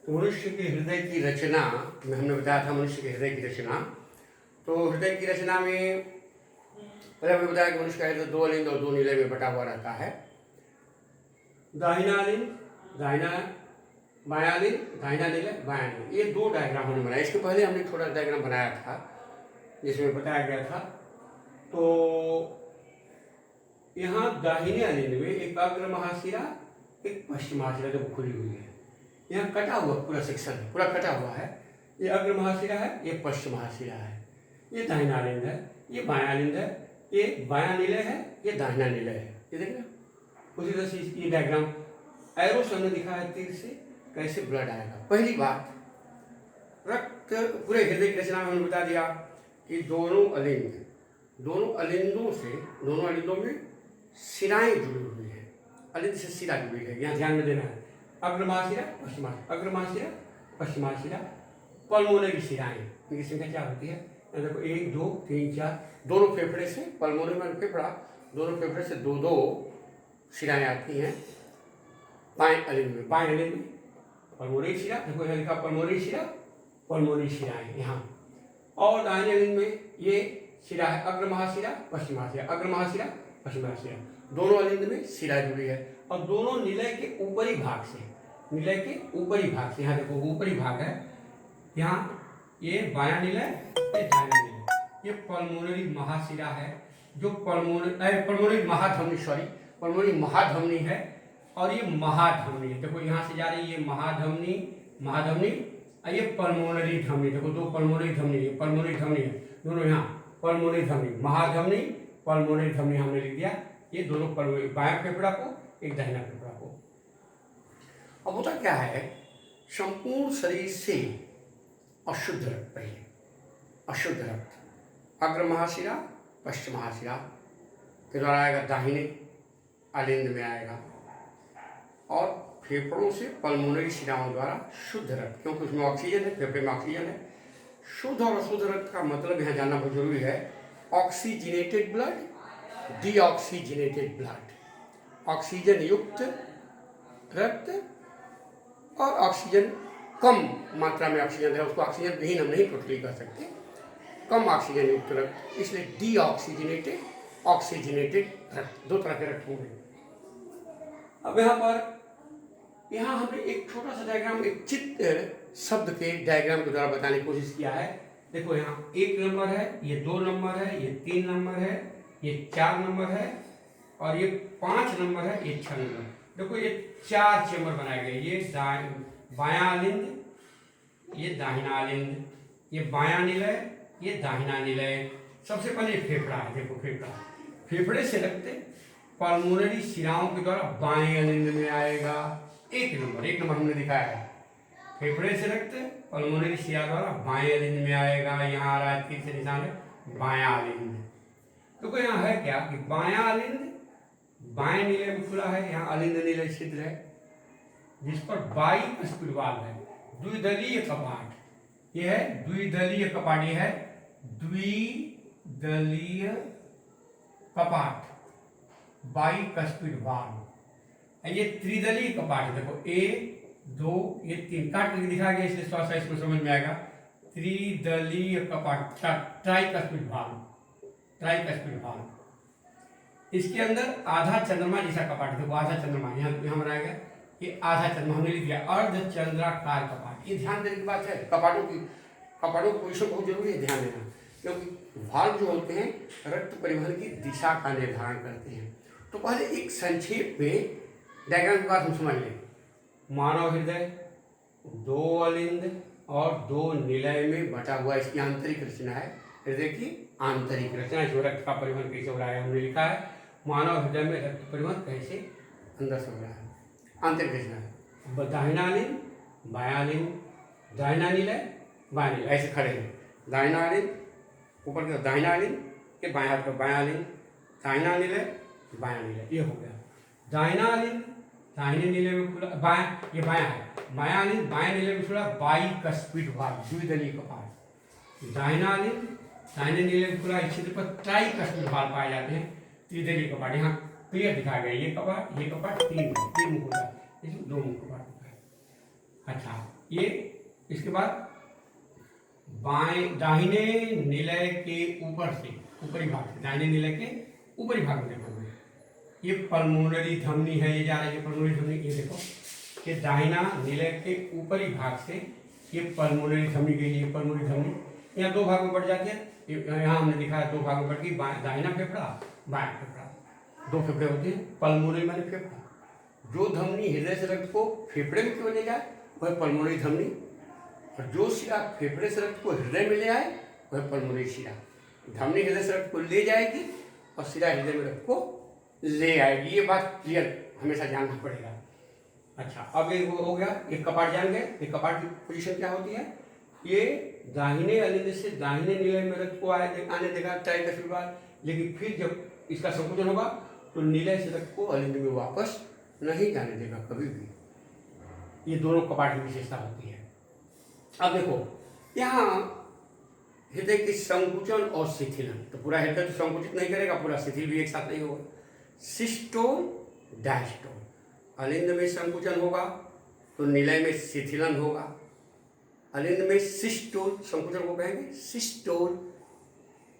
मनुष्य के हृदय की रचना में हमने बताया था, मनुष्य के हृदय की रचना। तो हृदय की रचना में पहले हमने बताया कि मनुष्य का हृदय दो अलिंद और दो निलय में बटा हुआ रहता है। दाहिना अलिंद, दाहिना बायां अलिंद, दाहिना निलय, बायां निलय, ये दो डायग्राम हमने बनाया। इसके पहले हमने छोटा डायग्राम बनाया था जिसमें बताया गया था। तो यहाँ दाहिने अलिंद में एक अग्र महाशिरा, एक पश्चिम महाशिरा जो खुली हुई है। यहाँ कटा हुआ पूरा सेक्शन है, पूरा कटा हुआ है। ये अग्र महाशिरा है, ये पश्चिम महाशिरा है, ये दाहिना अलिंद है, ये बायां अलिंद है, ये बायां निलय है, ये दाहिना निलय है। ये देखना उसी तरह से ये डायग्राम एरो से हमने दिखा है तीर से कैसे ब्लड आएगा। पहली बात, रक्त पूरे हृदय की रचना में हमने बता दिया कि दोनों अलिंदों में शिराएं जुड़ी हुई है, अलिंद से शिरा जुड़ी है। यहाँ ध्यान में देना है, अग्र महाशिरा, पश्चिम महाशिरा, अग्र महाशिरा, पश्चिम महाशिरा, पल्मोनरी शिराएं, इनकी संख्या क्या होती है? देखो 1 2 3 4, दोनों फेफड़े से, पल्मोनरी में फेफड़ा, दोनों फेफड़े से दो दो शिराएं आती हैं बाएं अलिंद में। बाएं अलिंद में पल्मोनरी शिरा, देखो यहाँ लिखा पल्मोनरी शिरा, पल्मोनरी शिराएं यहाँ। और दाहिने अलिंद में ये शिरा है अग्र महाशिरा, पश्चिम महाशिरा, अग्र महाशिरा, पश्चिम महाशिरा, दोनों अलिंद में शिरा जुड़ी है। और दोनों निलय के ऊपरी भाग से, निलय के ऊपरी भाग से, यहाँ देखो ऊपरी भाग है, यहाँ ये बायां निलय, ये दाहिना निलय, ये पल्मोनरी महाशिरा है जो पल्मोनरी महाधमनी है। और ये महाधमनी है, देखो यहाँ से जा रही है ये महाधमनी, ये पल्मोनरी धमनी, देखो दो पल्मोनरी धमनी है, पल्मोनरी धमनी है दोनों, यहाँ पल्मोनरी धमनी, महाधमनी, पल्मोनरी धमनी हमने लिख दिया। ये दोनों पल्मोनरी, बायां फेफड़ा को, एक दाहिना फेफड़ा को। अब होता क्या है, संपूर्ण शरीर से अशुद्ध रक्त, पहले अशुद्ध रक्त अग्र महाशिरा, पश्चिम महाशिरा के द्वारा आएगा, दाहिने अलिंद में आएगा, और फेफड़ों से पल्मोनरी शिराओं द्वारा शुद्ध रक्त, क्योंकि उसमें ऑक्सीजन है, फेफड़े में ऑक्सीजन है। शुद्ध और अशुद्ध रक्त का मतलब यहाँ जानना बहुत जरूरी है। Oxygenated blood, deoxygenated blood, oxygen युक्त रक्त और ऑक्सीजन कम मात्रा में ऑक्सीजन है, उसको ऑक्सीजन विहीन हम नहीं टोटली कर सकते, कम ऑक्सीजन युक्त रक्त, इसलिए डीऑक्सीजनेटेड, ऑक्सीजनेटेड रक्त, दो तरह के रक्त होंगे। अब यहाँ हमने एक छोटा सा डायग्राम, एक चित्र शब्द के डायग्राम के द्वारा बताने की कोशिश किया है। देखो यहाँ 1 नंबर है, ये 2 नंबर है, ये 3 नंबर है, ये 4 नंबर है, और ये 5 नंबर है, ये 6 नंबर। देखो ये 4 चेंबर बनाए गए, ये बायां अलिंद, ये दाहिना अलिंद, ये बायां निलय, ये दाहिना निलय। सबसे पहले फेफड़ा है, देखो फेफड़े से रक्त पल्मोनरी शिराओं के द्वारा बाएं अलिंद में आएगा। 1 नंबर हमने दिखाया है, फेफड़े से रक्त पल्मोनरी शिरा द्वारा बाएं अलिंद में आएगा। यहाँ आ रहा है तीर से निशान है, बायां अलिंद। तो यहाँ है क्या कि बायां अलिंद बाएं निलय में खुला है, यहाँ अलिंद निलय छिद्र है जिस पर बाईस्पिड वाल्व है, द्विदलीय कपाट, यह है द्विदलीय कपाट, यह है द्विदलीय कपाट, बाईस्पिड वाल्व। ये त्रिदलीय कपाट है, देखो 1 2 ये 3 काट करके दिखाया गया, इसलिए थोड़ा सा इसको समझ में आएगा। त्रिदलीय कपाट, ट्राइस्पिड वाल्व, इसके अंदर आधा चंद्रमा जैसा कपाट है, देखो आधा चंद्रमा, यहाँ बनाया गया, ये आधा चंद्रमा हमने लिख दिया, अर्धचंद्राकार कपाट। ये ध्यान देने की बात है, कपाटों की पोजीशन बहुत जरूरी है ध्यान देना, क्योंकि वाल्व जो होते हैं रक्त परिवहन की दिशा का निर्धारण करते हैं। तो पहले एक संक्षेप में डायग्राम की बात हम समझ लें। मानव हृदय 2 अलिंद और 2 निलय में बटा हुआ, इसकी आंतरिक रचना है, हृदय की आंतरिक रचना। इसमें रक्त का परिवहन कैसे हो रहा है हमने लिखा है, मानव हृदय में रक्त परिवहन कैसे अंदर से हो रहा है, आंतरिक रचना है। दाहिना अलिंद, बायां अलिंद, दाहिना निलय, बायां निलय, ऐसे खड़े हैं। दाहिना अलिंद ऊपर की दाहिना अलिंद, ये बायां हाथ पर बायां अलिंद, दाहिना निलय, बायां निलय, ये हो गया। दाहिना अलिंद दाहिने निलय में खुला, बायां, ये बायां है, बायां अलिंद बायां निलय में खुला बाईस्पिड वाल्व, द्विदलीय कपाट। दाहिना अलिंद दाहिने निलय में खुला, इस क्षेत्र पर ट्राइस्पिड वाल्व पाए जाते हैं, त्रिदलीय कपाट। यहाँ क्लियर दिखाया गया, ये कपाट 3 मुख होता है, इसमें 2 मुख कपाट होता है। अच्छा, ये इसके बाद बाएं दाहिने निलय के ऊपर से, ऊपरी भाग से, दाहिने निलय के ऊपरी भाग में देखो, ये पल्मोनरी धमनी है, ये जा रही है पल्मोनरी धमनी। ये देखो कि दाहिना निलय के ऊपरी भाग से ये पल्मोनरी धमनी गई, ये पल्मोनरी धमनी यहाँ दो भाग में बढ़ जाती है। यहाँ हमने दिखा है दो भाग में बढ़ गई, दाहिना फेफड़ा, बाएं फेफड़ा, दो फेफड़े होते हैं। पल्मोनरी माने फेफड़ा, जो धमनी हृदय से रक्त को फेफड़े में क्यों ले जाए वह पल्मोनरी धमनी, और जो शिरा फेफड़े से रक्त को हृदय में ले आए वह पल्मोनरी शिरा। धमनी हृदय से रक्त को ले जाएगी और शिरा हृदय में रक्त को ले आएगी, ये बात क्लियर हमेशा जानना पड़ेगा। अच्छा, अब ये वो हो गया, ये कपाट जान गए। ये कपाट की पोजीशन क्या होती है, ये दाहिने अलिंद से दाहिने निलय में रक्त को आने देगा तय के बाद, लेकिन फिर जब इसका संकुचन होगा तो निलय से रक्त को अलिंद में वापस नहीं जाने देगा कभी भी। ये दोनों कपाट की विशेषता होती है। अब देखो यहाँ हृदय की संकुचन और शिथिलन, तो पूरा हृदय तो संकुचित नहीं करेगा, पूरा शिथिल भी एक साथ नहीं होगा। सिस्टोल डायस्टोल, अलिंद में संकुचन होगा तो निलय में शिथिलन होगा। अलिंद में सिस्टोल, संकुचन को कहेंगे सिस्टोल,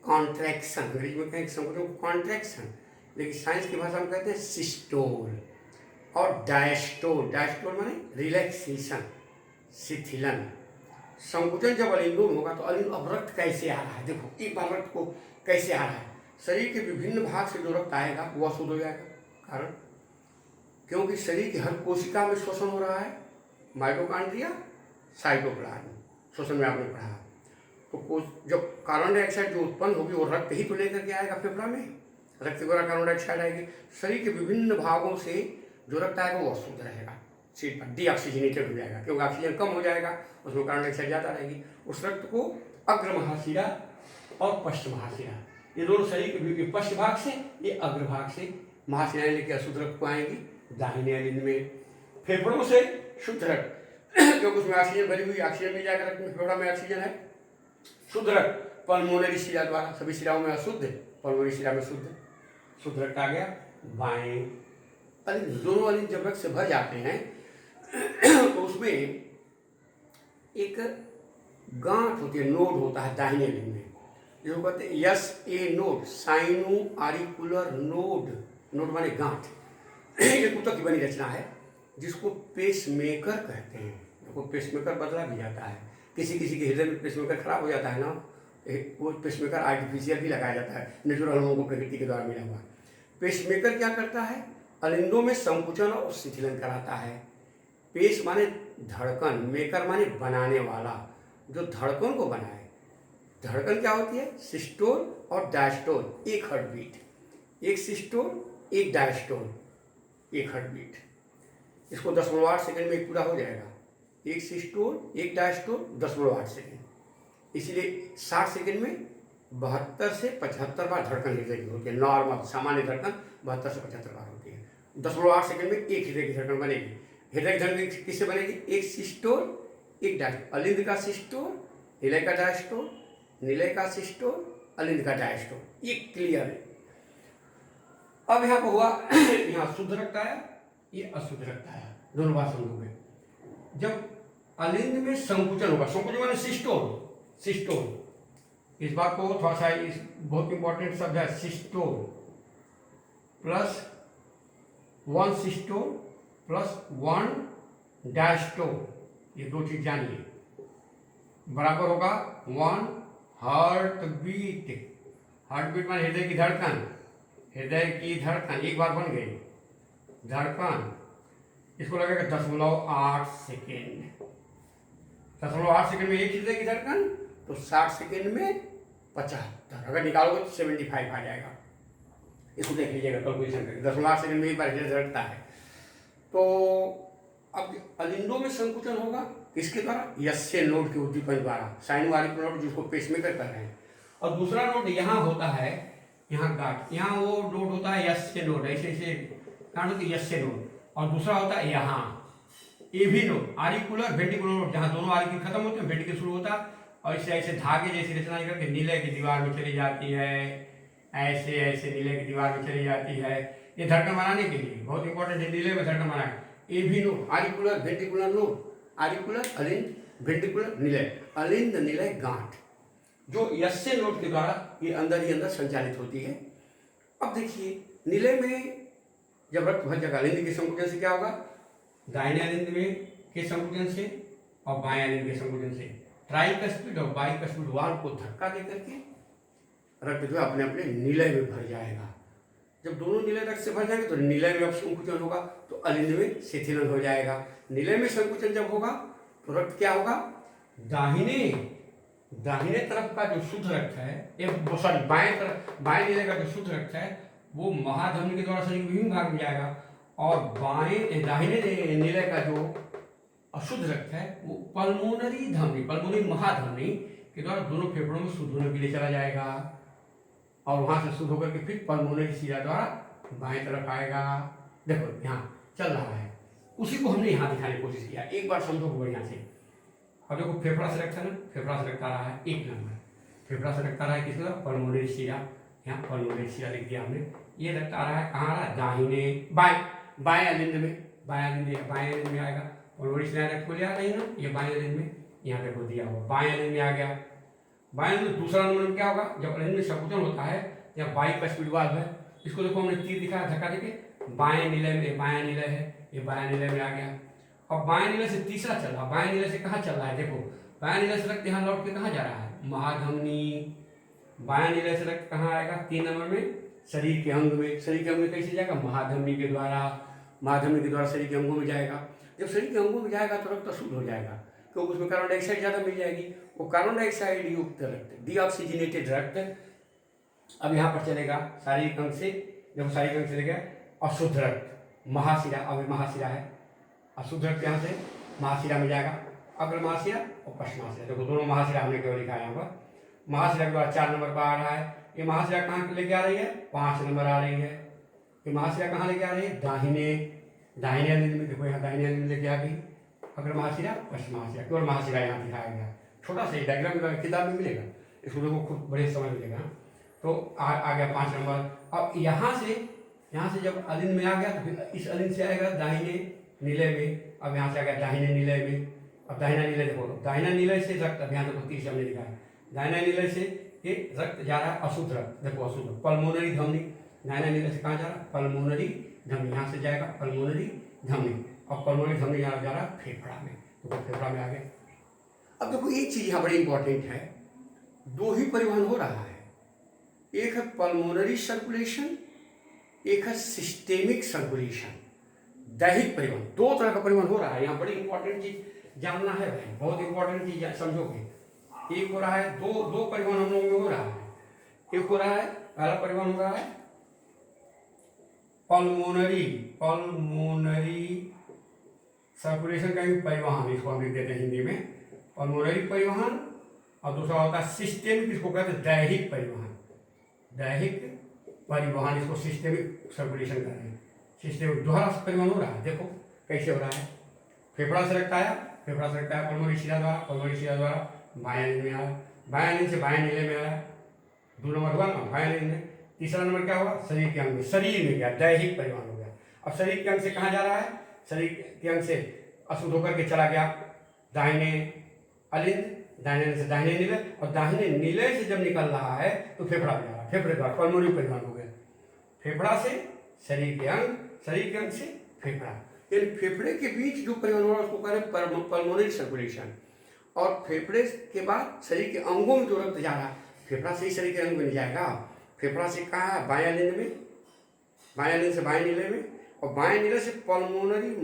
कॉन्ट्रैक्शन, अंग्रेजी में कहेंगे संकुचन को कॉन्ट्रैक्शन, लेकिन साइंस की भाषा में कहते हैं सिस्टोल। और डायस्टोल, डायस्टोल माने रिलैक्सेशन, शिथिलन। संकुचन जब अलिंदों में होगा तो अलिंद अब रक्त कैसे आ रहा है, देखो एक बार रक्त को कैसे आ रहा है, शरीर के विभिन्न भाग से जो रक्त आएगा वह शुद्ध हो जाएगा। कारण क्योंकि शरीर की हर कोशिका में श्वसन हो रहा है, माइटोकॉन्ड्रिया, साइटोप्लाज्म, श्वसन में आपने पढ़ा। तो जब कार्बन डाइऑक्साइड जो उत्पन्न होगी वो रक्त ही तो लेकर के आएगा फेफड़ा में, रक्त के द्वारा कार्बन डाइऑक्साइड आएगी। शरीर के विभिन्न भागों से जो रक्त आएगा वो अशुद्ध रहेगा, सीट पर डीऑक्सीजनेटेड हो जाएगा, क्योंकि ऑक्सीजन कम हो जाएगा, उसमें कार्बन डाइऑक्साइड ज़्यादा रहेगी। उस रक्त को अग्र महाशिरा और पश्च महाशिरा, ये दोनों शरीर के पश्च भाग से, ये अग्र भाग से महाशिराएं लेके अशुद्ध रक्त को आएंगी दाहिने अलिंद में। फेफड़ों से शुद्ध रक्त, क्योंकि उसमें ऑक्सीजन भरी हुई, ऑक्सीजन मिल जाएगा रक्त में, फेफड़ा में ऑक्सीजन है। शुद्ध रक्त पल्मोनरी शिरा द्वारा, सभी शिराओं में अशुद्ध, पल्मोनरी शिरा में शुद्ध रक्त आ गया बाएं अलिंद। दोनों अलिंद जब रक्त से भर जाते हैं तो उसमें एक गांठ होती है, नोड होता है दाहिने अलिंद में, जो कहते हैं SA node, sino auricular node. Node माने गांठ। एक ऊतक की बनी रचना है जिसको पेसमेकर कहते हैं। देखो पेसमेकर बदला भी जाता है, किसी किसी के हृदय में पेसमेकर खराब हो जाता है ना, वो पेसमेकर आर्टिफिशियल भी लगाया जाता है, नेचुरल लोगों को प्रकृति के द्वारा मिला हुआ। पेसमेकर क्या करता है, अलिंदों में संकुचन और शिथिलन कराता है। पेस माने धड़कन, मेकर माने बनाने वाला, जो धड़कन को बनाए। धड़कन क्या होती है, सिस्टोल और डायस्टोल, एक हार्ट बीट, एक सिस्टोल एक डायस्टोल, एक हार्ट बीट। इसको 10.8 सेकंड में पूरा हो जाएगा, एक सिस्टोल एक डायस्टोल 10.8 सेकंड। इसलिए 60 सेकंड में 72 से 75 बार धड़कन हृदय की होती है। नॉर्मल सामान्य धड़कन 72 से 75 बार होती है। 10.8 सेकंड में एक हृदय की धड़कन बनेगी। हृदय की धड़कन किससे बनेगी, एक सिस्टोल एक डायस्टोल, अलिंद का सिस्टोल, निलय का डायस्टोल, निलय का सिस्टोल, अलिंद का डायस्टोल, ये क्लियर है। अब यहाँ पर हुआ यहाँ शुद्ध रक्त आया, ये अशुद्ध रक्त आया, दोनों बात समझोगे। जब अलिंद में संकुचन होगा, संकुचन माने सिस्टोल, सिस्टोल, इस बात को थोड़ा सा, इस बहुत इंपॉर्टेंट शब्द है, systole plus 1 systole plus 1 diastole, ये दो चीज जानिए, बराबर होगा 1 हार्ट बीट। हार्ट बीट माने हृदय की धड़कन, हृदय की धड़कन एक बार बन गई धड़कन, इसको लगेगा 10.8 सेकेंड। 10.8 सेकेंड में एक हृदय की धड़कन, तो 60 सेकेंड में 75, अगर निकालोगे तो 75 आ जाएगा। इसको देख लीजिएगा कैलकुलेशन करके, 10.8 सेकेंड में एक बार हृदय धड़कता है। तो अब अलिंदों में संकुचन होगा किसके द्वारा, यस्य नोड के उद्दीपन द्वारा, साइनोवारिक नोड जिसको पेसमेकर कर रहे हैं। और दूसरा नोड यहाँ होता है, यहाँ गांठ, यहाँ वो नोड होता है यस्य नोड, ऐसे ऐसे गांठ होती है यस्य नोड, और दूसरा होता है यहाँ एभी नोड, आरिकुलर वेंट्रिकुलर नोड, जहाँ दोनों आरिकुल खत्म होते हैं वेंट्रिकल शुरू होता है, और इसे ऐसे धागे जैसी रचना करके निलय की दीवार में चली जाती है, ऐसे ऐसे निलय की दीवार में चली जाती है। ये धड़कन बनाने के लिए बहुत इंपॉर्टेंट है, निलय में धड़कन बनाए। एभी नोड, आरिकुलर वेंट्रिकुलर नोड, आरिकुलर अलिंद, वेंट्रिकुलर निलय, अलिंद निलय गांठ, जो यस्य नोड के द्वारा ये अंदर ही अंदर संचालित होती है। अब देखिए निलय में जब रक्त भर जाएगा अलिंद के संकुचन से क्या होगा, दाहिने अलिंद में के संकुचन से और बाएं अलिंद के संकुचन से ट्राइकस्पिड और बाइकस्पिड वाल्व को धक्का देकर के रक्त जो है अपने अपने निलय में भर जाएगा। जब दोनों निलय रक्त से भर जाएंगे तो निलय में अब संकुचन होगा तो अलिंद में शिथिलन हो जाएगा। निलय में संकुचन जब होगा तो रक्त क्या होगा, दाहिने तरफ का जो शुद्ध रक्त है, सॉरी बाएं निलय का जो शुद्ध रक्त है वो महाधमनी के द्वारा शरीर के विभिन्न भाग में जाएगा, और दाहिने निलय का जो अशुद्ध रक्त है वो पल्मोनरी महाधमनी के द्वारा दोनों फेफड़ों में शुद्ध होने के लिए चला जाएगा, और वहां से शुद्ध होकर के फिर पल्मोनरी शिरा द्वारा बाएं तरफ आएगा। देखो यहाँ चल रहा है, उसी को हमने यहाँ दिखाने की कोशिश किया। एक बार समझो बढ़िया से। अब देखो फेफड़ा से रक्त है ना, फेफड़ा से रक्त आ रहा है 1 नंबर, फेफड़ा से रक्त आ रहा है किस तरह, पल्मोनरी शिरा, यहाँ पल्मोनरी शिरा लिख दिया हमने। ये रक्त आ रहा है कहाँ आ रहा है, दाहिने बाएं अलिंद में, बाएं अलिंद में आएगा। पल्मोनरी शिरा रक्त को लिया नहीं ना, ये बाएं अलिंद में, यहाँ देखो दिया हुआ बाएं अलिंद में आ गया। बाएं अलिंद दूसरा नंबर में क्या होगा, जब अलिंद में संकुचन होता है या बाइकस्पिड वाल्व है, इसको देखो हमने तीर दिखाया धक्का देके, बाएं निलय में, बाएं निलय है, ये बाएं निलय में आ गया। अब बाएं निलय से तीसरा चल रहा, बाएं निलय से कहाँ चल रहा है, देखो बाएं निलय से रक्त यहाँ लौट के कहाँ जा रहा है, महाधमनी। बाएं निलय से रक्त कहाँ आएगा, 3 नंबर में शरीर के अंग में। शरीर के अंग में कैसे जाएगा, महाधमनी के द्वारा, महाधमनी के द्वारा शरीर के अंगों में जाएगा। जब शरीर के अंगों में जाएगा तो रक्त शुद्ध हो जाएगा, क्योंकि उसमें कार्बन डाइऑक्साइड ज़्यादा मिल जाएगी। वो कार्बन डाइऑक्साइड युक्त रक्त, डीऑक्सीजनेटेड रक्त अब यहाँ पर चलेगा शारीरिक अंग से। जब शारीरिक अंग चलेगा अशुद्ध रक्त महाशिरा, अब महाशिरा है, अशुद्ध रक्त यहाँ से महाशिरा में जाएगा, अग्र महाशिरा और पश्चिम महाशिरा। देखो दोनों महाशिरा हमने केवल लिखा है यहाँ पर। महाशिरा के बाद 4 नंबर पर आ रहा है। ये महाशिरा कहाँ लेके आ रही है, 5 नंबर आ रही है। ये महाशिरा कहाँ लेके आ रही है, दाहिने अलिंद में। देखो यहाँ दाहिने अलिंद लेके आ गई, अग्र महाशिरा पश्चिम महाशिरा, केवल महाशिरा यहाँ दिखाया गया। छोटा सा डायग्राम किताब में मिलेगा, इसको देखो खूब बड़े समझ मिलेगा। तो आ गया 5 नंबर। अब यहाँ से जब अलिंद में आ गया तो फिर इस अलिंद से आएगा दाहिने निलय में। अब यहाँ से आ गया दाहिने निलय में। अब दाहिना निलय देखो, दाहिना निलय से रक्त, अब यहाँ देखो 30 हमने लिखा है, दाहिना निलय से ये रक्त जा रहा है अशुद्ध रक्त, देखो अशुद्ध पल्मोनरी धमनी। दाहिना निलय से कहाँ जा रहा है, पल्मोनरी धमनी, यहाँ से जाएगा पल्मोनरी धमनी, और पल्मोनरी धमनी यहाँ जा रहा है फेफड़ा में, तो फेफड़ा में आ गया। अब देखो एक चीज यहाँ बड़ी इंपॉर्टेंट है, 2 ही परिवहन हो रहा है, एक है पल्मोनरी सर्कुलेशन, एक है सिस्टेमिक सर्कुलेशन, दैहिक परिवहन। 2 तरह का परिवहन हो रहा है। यहाँ बड़ी इंपॉर्टेंट चीज जानना है भाई, बहुत इंपॉर्टेंट चीज समझोगे। एक हो रहा है, दो परिवहन हम लोगों में हो रहा है। एक हो रहा है, पहला परिवहन हो रहा है पल्मोनरी सर्कुलेशन का भी परिवहन, इसको हम लिख देते हैं हिंदी में पल्मोनरी परिवहन। और दूसरा होता है सिस्टेमिक, इसको कहते हैं दैहिक परिवहन, इसको सिस्टेमिक सर्कुलेशन कर रहे हैं। सिस्टेमिक दोहरा परिवहन हो रहा है। देखो कैसे हो रहा है, फेफड़ा से रक्त आया, पल्मोनरी शिरा द्वारा बाएं अलिंद में आया, बाएं अलिंद से बाएं निलय में आया, 2 नंबर हुआ ना बाएं अलिंद में। तीसरा नंबर क्या हुआ, शरीर के अंग में, शरीर में गया, दैहिक परिवहन हो गया। अब शरीर के अंग से कहाँ जा रहा है, शरीर के अंग से अशुद्ध होकर के चला गया दाहिने अलिंद, दाहिने से दाहिने निलय, और दाहिने निलय से जब निकल रहा है तो फेफड़ा में जा रहा है, फेफड़े द्वारा पल्मोनरी परिवहन हो गया। फेफड़ा से शरीर के अंग से फेफड़ा, यानी फेफड़े के बीच जो परिवहन हो रहा है उसको कह रहे हैं पल्मोनरी सर्कुलेशन। और फेफड़े के बाद शरीर के अंगों में जो रक्त जा रहा है, फेफड़ा से ही शरीर के अंग में जाएगा। फेफड़ा से कहाँ है, बाएं अलिंद में, बाएं अलिंद से बाएं निलय में, और बाएं निलय से पल्मोनरी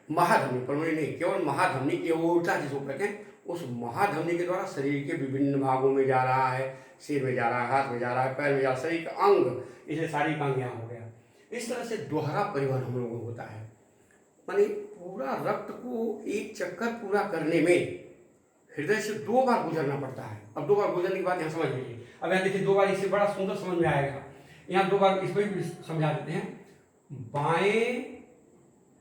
महाधमनी, पल्मोनरी नहीं, केवल महाधमनी, एओर्टा जिसको कहते हैं, उस महाधमनी के द्वारा शरीर के विभिन्न भागों में जा रहा है। सिर में जा रहा है, हाथ में जा रहा है, पैर में जा रहा है, शरीर का अंग, इसे शारीरिक अंग यहाँ हो गया। इस तरह से दोहरा परिवहन हम लोगों को होता है, मानी पूरा रक्त को एक चक्कर पूरा करने में हृदय से 2 बार गुजरना पड़ता है। अब 2 बार गुजरने के बाद यहाँ समझ लीजिए। अब यहाँ देखिए 2 बार, इससे बड़ा सुंदर समझ में आएगा। यहाँ 2 बार इसको भी समझा देते हैं।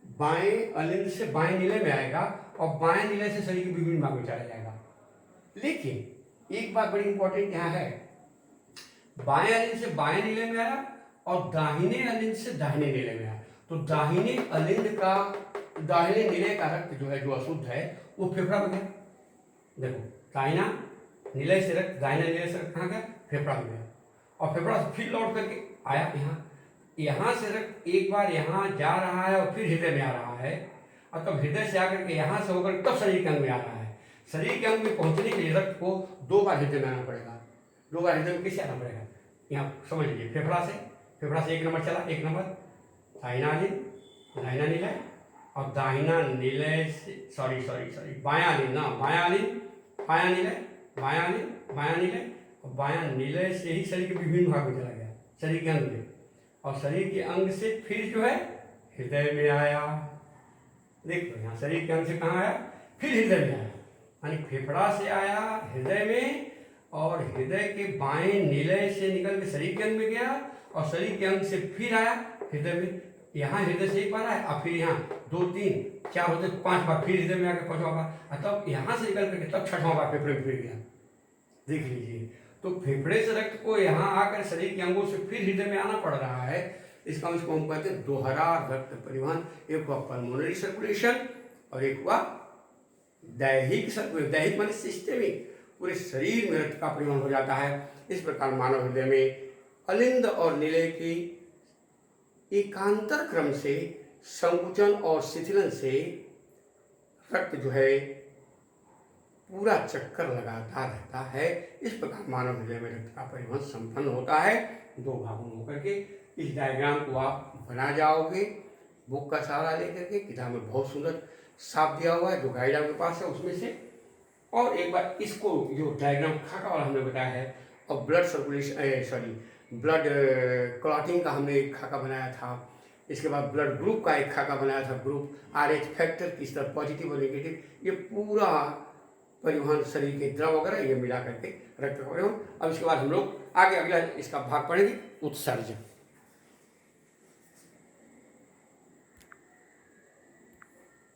बाएं अलिंद से बाएं निलय में आएगा, और बाएं निलय से शरीर के विभिन्न भाग में चला जाएगा। लेकिन एक बात बड़ी इंपॉर्टेंट यहाँ है, बाएं अलिंद से बाएं निलय में आया और दाहिने अलिंद से दाहिने निलय में आया, तो दाहिने अलिंद का दाहिने नीले का रक्त जो है, जो अशुद्ध है, वो फेफड़ा में गया। देखो, दाहिना नीले से रक्त, दाहिना नीले से रक्त कहाँ गया? फेफड़ा में गया। और फेफड़ा से फिर लौट करके आया यहाँ। यहाँ से रक्त एक बार यहाँ जा रहा है और फिर हृदय में आ रहा है, और तब हृदय से आकर के यहाँ से होकर तब शरीर के अंग में आ रहा है। शरीर के अंग में पहुँचने के लिए रक्त को 2 बार हृदय में आना पड़ेगा। 2 बार हृदय में कैसे आना पड़ेगा? यहाँ समझ लीजिए, फेफड़ा से 1 नंबर चला, 1 नंबर दाहिना नीले, और दाहिना नीले से बायां नीले, और बायां नीले से ही शरीर के विभिन्न भाग में चला गया, शरीर के अंग में, और शरीर के अंग से फिर जो है हृदय में आया। देखो यहाँ शरीर के अंग से कहाँ आया? फिर हृदय में आया, यानी फेफड़ा से आया हृदय में, और हृदय के बाएं नीले से निकल के शरीर के अंग में गया, और शरीर के अंग से फिर आया हृदय में। यहाँ हृदय से 1 बार आया, और फिर यहाँ 2, 3, 4 होते 5 बार फिर हृदय में आकर 5वां बार, और तब यहाँ से निकल करके तब 6वां बार फेफड़े में फिर गया। देख लीजिए, तो फेफड़े से रक्त को यहाँ आकर शरीर के अंगों से फिर हृदय में आना पड़ रहा है। इसको हम कहते हैं दोहरा रक्त परिवहन। एक हुआ पल्मोनरी सर्कुलेशन और एक हुआ दैहिक सर्कुलेशन। दैहिक माने सिस्टेमिक, पूरे शरीर में रक्त का परिवहन हो जाता है। इस प्रकार मानव हृदय में अलिंद और नीले की एकांतर क्रम से संकुचन और शिथिलन से रक्त जो है पूरा चक्कर लगाता रहता है। इस प्रकार मानव हृदय में रक्त का परिवहन संपन्न होता है 2 भागों में होकर के। इस डायग्राम को आप बना जाओगे बुक का सहारा लेकर के। किताब में बहुत सुंदर साफ दिया हुआ है, जो गाइड आपके पास है उसमें से। और एक बार इसको जो डायग्राम खाका वाला हमने बताया है, और ब्लड सर्कुलेशन ब्लड क्लॉटिंग का हमने एक खाका बनाया था। इसके बाद ब्लड ग्रुप का एक खाका बनाया था, ग्रुप RH फैक्टर किस तरह पॉजिटिव और नेगेटिव, ये पूरा परिवहन शरीर के द्रव वगैरह ये मिला करके रक्त का परिवहन। अब इसके बाद हम लोग आगे अगला इसका भाग पढ़ेंगे, उत्सर्जन।